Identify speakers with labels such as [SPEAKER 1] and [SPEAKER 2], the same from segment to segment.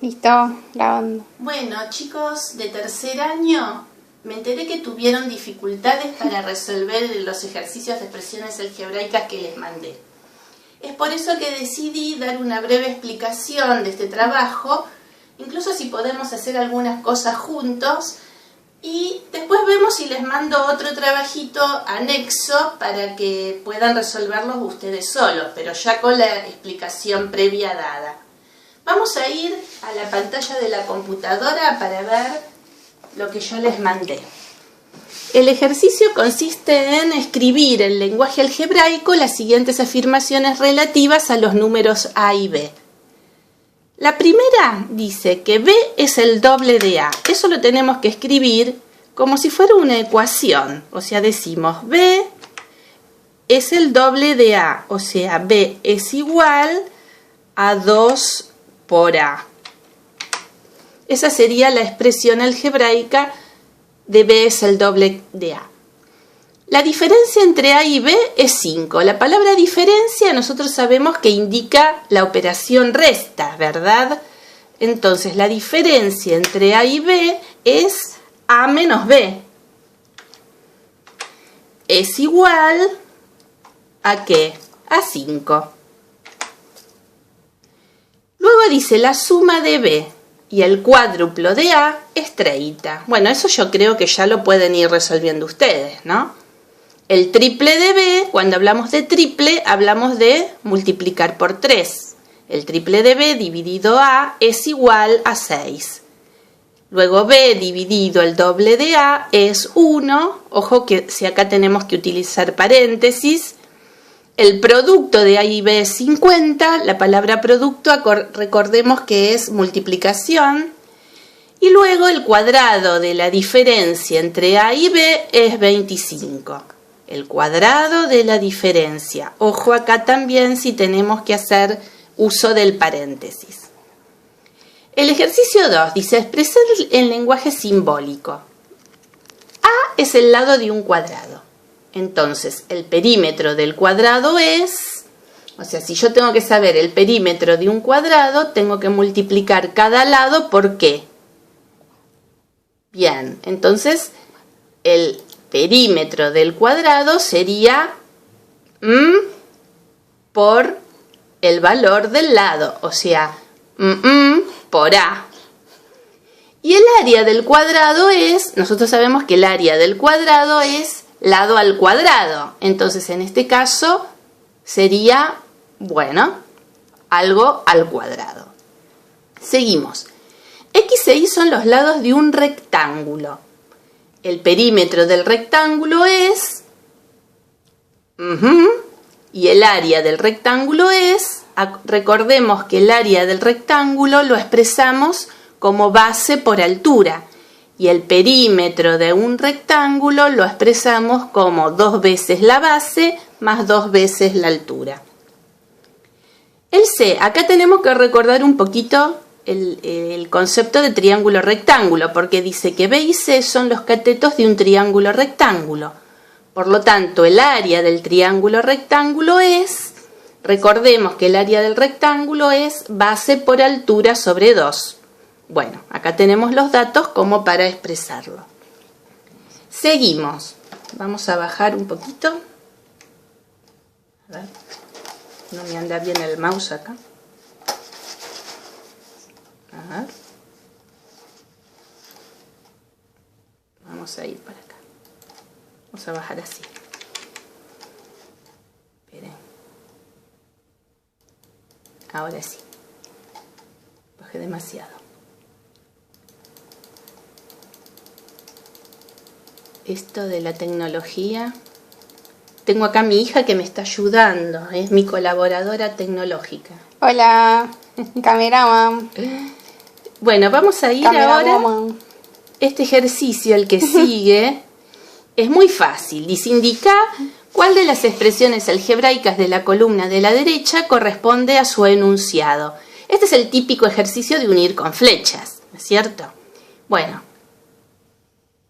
[SPEAKER 1] Listo, grabando.
[SPEAKER 2] Bueno, chicos de tercer año, me enteré que tuvieron dificultades para resolver los ejercicios de expresiones algebraicas que les mandé. Es por eso que decidí dar una breve explicación de este trabajo, incluso si podemos hacer algunas cosas juntos, y después vemos si les mando otro trabajito anexo para que puedan resolverlos ustedes solos, pero ya con la explicación previa dada. Vamos a ir a la pantalla de la computadora para ver lo que yo les mandé. El ejercicio consiste en escribir en lenguaje algebraico las siguientes afirmaciones relativas a los números A y B. La primera dice que B es el doble de A. Eso lo tenemos que escribir como si fuera una ecuación. O sea, decimos B es el doble de A. O sea, B es igual a 2 por A. Esa sería la expresión algebraica de B es el doble de A. La diferencia entre A y B es 5. La palabra diferencia nosotros sabemos que indica la operación resta, ¿verdad? Entonces la diferencia entre A y B es A menos B. Es igual ¿a qué? A 5. Luego dice la suma de B y el cuádruplo de A es 30. Bueno, eso yo creo que ya lo pueden ir resolviendo ustedes, ¿no? El triple de B, cuando hablamos de triple, hablamos de multiplicar por 3. El triple de B dividido A es igual a 6. Luego B dividido el doble de A es 1. Ojo que si acá tenemos que utilizar paréntesis. El producto de A y B es 50, la palabra producto recordemos que es multiplicación. Y luego el cuadrado de la diferencia entre A y B es 25. El cuadrado de la diferencia. Ojo acá también si tenemos que hacer uso del paréntesis. El ejercicio 2 dice expresar en lenguaje simbólico. A es el lado de un cuadrado. Entonces, el perímetro del cuadrado es, o sea, si yo tengo que saber el perímetro de un cuadrado, tengo que multiplicar cada lado por ¿qué? Bien, entonces, el perímetro del cuadrado sería por el valor del lado, o sea, por A. Y el área del cuadrado es, nosotros sabemos que el área del cuadrado es lado al cuadrado. Entonces, en este caso, sería, bueno, algo al cuadrado. Seguimos. X e Y son los lados de un rectángulo. El perímetro del rectángulo es... y el área del rectángulo es... Recordemos que el área del rectángulo lo expresamos como base por altura. Y el perímetro de un rectángulo lo expresamos como 2 veces la base más 2 veces la altura. El C, acá tenemos que recordar un poquito el concepto de triángulo rectángulo, porque dice que B y C son los catetos de un triángulo rectángulo. Por lo tanto, el área del triángulo rectángulo es, recordemos que el área del rectángulo es base por altura sobre 2. Bueno, acá tenemos los datos como para expresarlo. Seguimos. Vamos a bajar un poquito. A ver, no me anda bien el mouse acá. A ver. Vamos a ir para acá. Vamos a bajar así. Esperen. Ahora sí. Bajé demasiado. Esto de la tecnología. Tengo acá a mi hija que me está ayudando. Es mi colaboradora tecnológica.
[SPEAKER 1] Hola, cameraman.
[SPEAKER 2] Bueno, vamos a ir ahora. Este ejercicio, el que sigue, es muy fácil. Dice, indica cuál de las expresiones algebraicas de la columna de la derecha corresponde a su enunciado. Este es el típico ejercicio de unir con flechas, ¿no es cierto? Bueno,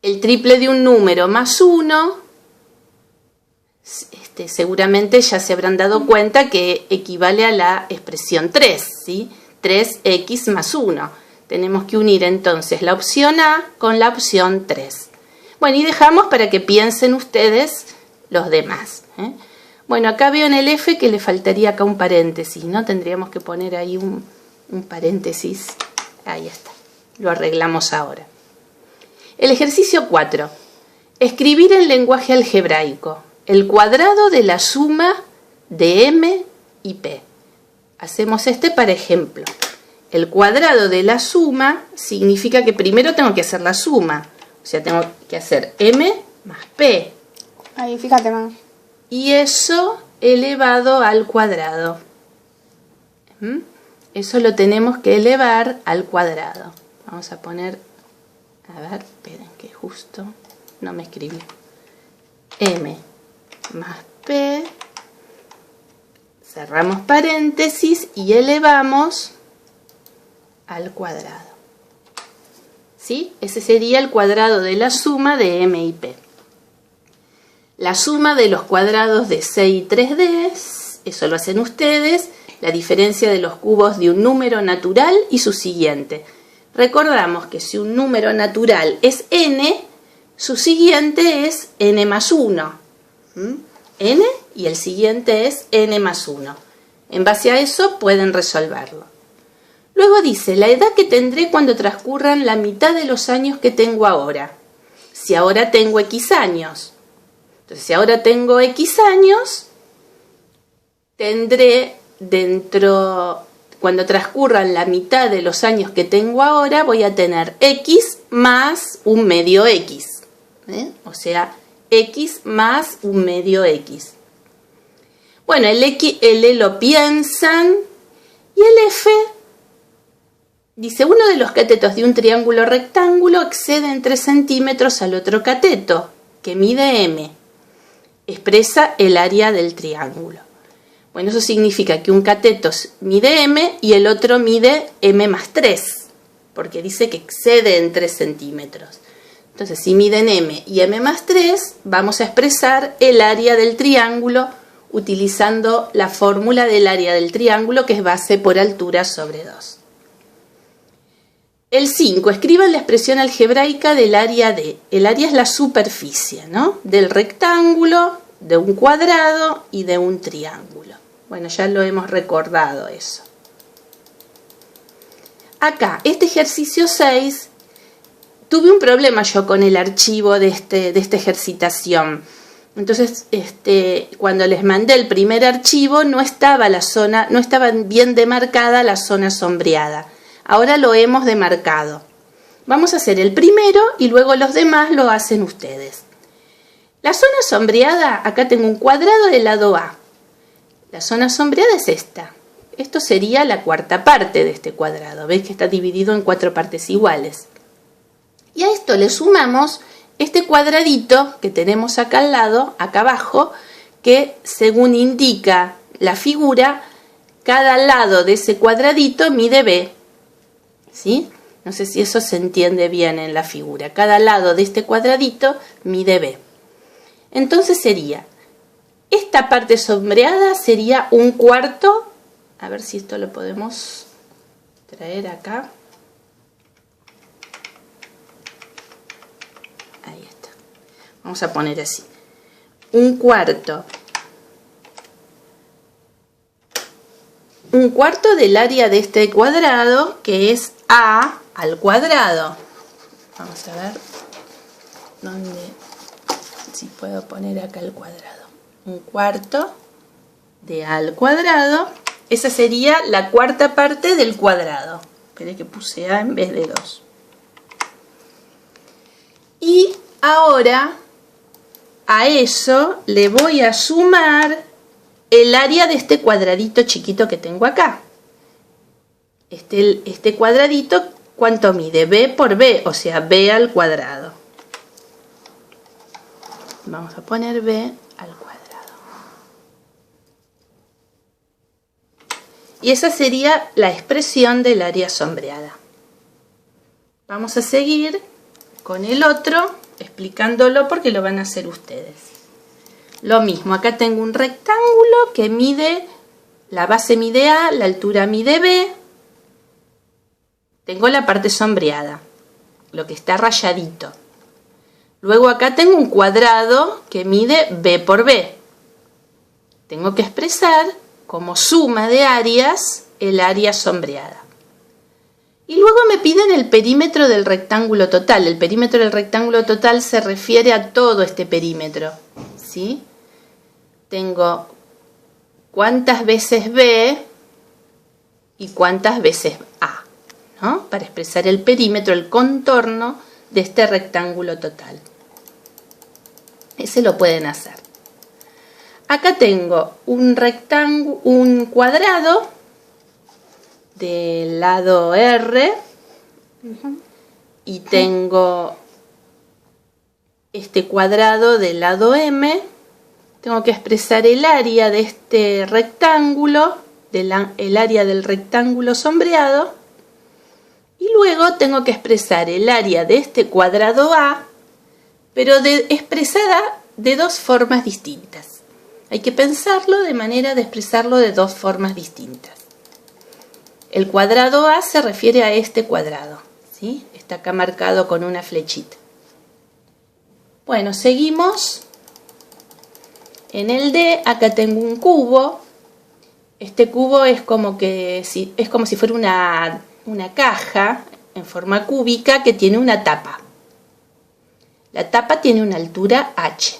[SPEAKER 2] el triple de un número más 1, seguramente ya se habrán dado cuenta que equivale a la expresión 3, ¿sí? 3x más 1. Tenemos que unir entonces la opción A con la opción 3. Bueno, y dejamos para que piensen ustedes los demás. Bueno, acá veo en el F que le faltaría acá un paréntesis, ¿no? Tendríamos que poner ahí un paréntesis. Ahí está. Lo arreglamos ahora. El ejercicio 4. Escribir en lenguaje algebraico el cuadrado de la suma de M y P. Hacemos para ejemplo. El cuadrado de la suma significa que primero tengo que hacer la suma. O sea, tengo que hacer M más P.
[SPEAKER 1] Ahí, fíjate, mamá.
[SPEAKER 2] Y eso elevado al cuadrado. Eso lo tenemos que elevar al cuadrado. Vamos a poner, a ver, esperen que justo no me escribí. M más P, cerramos paréntesis y elevamos al cuadrado. ¿Sí? Ese sería el cuadrado de la suma de M y P. La suma de los cuadrados de C y 3D, eso lo hacen ustedes, la diferencia de los cubos de un número natural y su siguiente. Recordamos que si un número natural es n, su siguiente es n más 1. N y el siguiente es n más 1. En base a eso pueden resolverlo. Luego dice, la edad que tendré cuando transcurran la mitad de los años que tengo ahora. Si ahora tengo X años. Entonces, si ahora tengo X años, tendré cuando transcurran la mitad de los años que tengo ahora, voy a tener X más un medio X. O sea, X más un medio X. Bueno, el L lo piensan y el F dice, uno de los catetos de un triángulo rectángulo excede en 3 centímetros al otro cateto, que mide M. Expresa el área del triángulo. Bueno, eso significa que un cateto mide M y el otro mide M más 3, porque dice que excede en 3 centímetros. Entonces, si miden M y M más 3, vamos a expresar el área del triángulo utilizando la fórmula del área del triángulo, que es base por altura sobre 2. El 5. Escriban la expresión algebraica del área D. El área es la superficie, ¿no? Del rectángulo, de un cuadrado y de un triángulo. Bueno, ya lo hemos recordado eso. Acá, este ejercicio 6, tuve un problema yo con el archivo de esta ejercitación. Entonces, cuando les mandé el primer archivo, no estaba bien demarcada la zona sombreada. Ahora lo hemos demarcado. Vamos a hacer el primero y luego los demás lo hacen ustedes. La zona sombreada, acá tengo un cuadrado del lado A. La zona sombreada es esta. Esto sería la cuarta parte de este cuadrado. ¿Ves que está dividido en 4 partes iguales? Y a esto le sumamos este cuadradito que tenemos acá al lado, acá abajo, que según indica la figura, cada lado de ese cuadradito mide B. ¿Sí? No sé si eso se entiende bien en la figura. Cada lado de este cuadradito mide B. Entonces sería, esta parte sombreada sería un cuarto. A ver si esto lo podemos traer acá. Ahí está. Vamos a poner así. Un cuarto del área de este cuadrado, que es A al cuadrado. Vamos a ver dónde, si puedo poner acá el cuadrado. Un cuarto de A al cuadrado. Esa sería la cuarta parte del cuadrado. Esperé que puse A en vez de 2. Y ahora a eso le voy a sumar el área de este cuadradito chiquito que tengo acá. Este cuadradito, ¿cuánto mide? B por B, o sea, B al cuadrado. Vamos a poner B al cuadrado. Y esa sería la expresión del área sombreada. Vamos a seguir con el otro, explicándolo porque lo van a hacer ustedes. Lo mismo, acá tengo un rectángulo que mide, la base mide A, la altura mide B. tengo la parte sombreada, lo que está rayadito. Luego acá tengo un cuadrado que mide B por B. Tengo que expresar como suma de áreas el área sombreada. Y luego me piden el perímetro del rectángulo total. El perímetro del rectángulo total se refiere a todo este perímetro, ¿sí? Tengo cuántas veces B y cuántas veces A, ¿no? Para expresar el perímetro, el contorno de este rectángulo total. Ese lo pueden hacer. Acá tengo un rectángulo, un cuadrado del lado R y tengo este cuadrado del lado M. Tengo que expresar el área de este rectángulo, el área del rectángulo sombreado, y luego tengo que expresar el área de este cuadrado A, pero expresada de dos formas distintas. Hay que pensarlo de manera de expresarlo de dos formas distintas. El cuadrado A se refiere a este cuadrado, ¿sí? Está acá marcado con una flechita. Bueno, seguimos. En el D, acá tengo un cubo. Este cubo es como si fuera una caja en forma cúbica que tiene una tapa. La tapa tiene una altura h.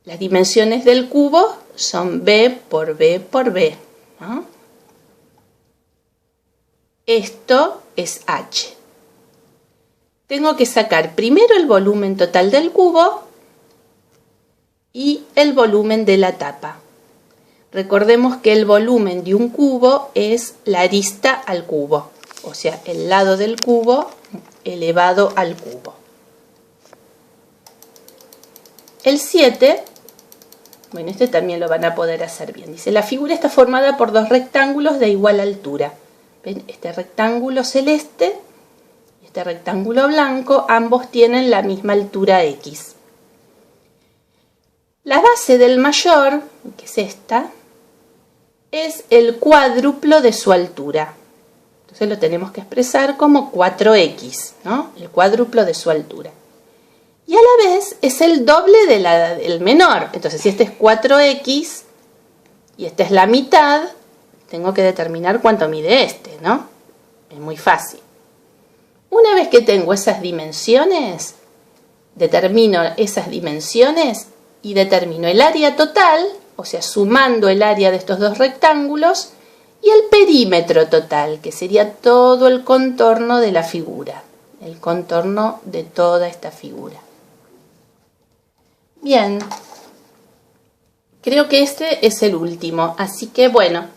[SPEAKER 2] Las dimensiones del cubo son B por B por B, ¿no? Esto es h. Tengo que sacar primero el volumen total del cubo y el volumen de la tapa. Recordemos que el volumen de un cubo es la arista al cubo, o sea, el lado del cubo elevado al cubo. El 7, bueno, este también lo van a poder hacer bien. Dice, la figura está formada por dos rectángulos de igual altura. ¿Ven? Este rectángulo celeste y este rectángulo blanco, ambos tienen la misma altura X. La base del mayor, que es esta, es el cuádruplo de su altura. Entonces lo tenemos que expresar como 4x, ¿no? El cuádruplo de su altura. Y a la vez es el doble del menor. Entonces si este es 4x y esta es la mitad, tengo que determinar cuánto mide este, ¿no? Es muy fácil. Una vez que tengo esas dimensiones, determino esas dimensiones y determino el área total, o sea, sumando el área de estos dos rectángulos, y el perímetro total, que sería todo el contorno de la figura, el contorno de toda esta figura. Bien, creo que este es el último, así que bueno,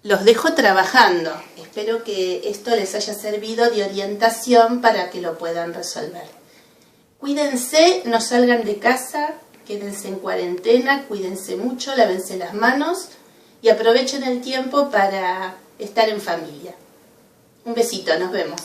[SPEAKER 2] los dejo trabajando. Espero que esto les haya servido de orientación para que lo puedan resolver. Cuídense, no salgan de casa, quédense en cuarentena, cuídense mucho, lávense las manos y aprovechen el tiempo para estar en familia. Un besito, nos vemos.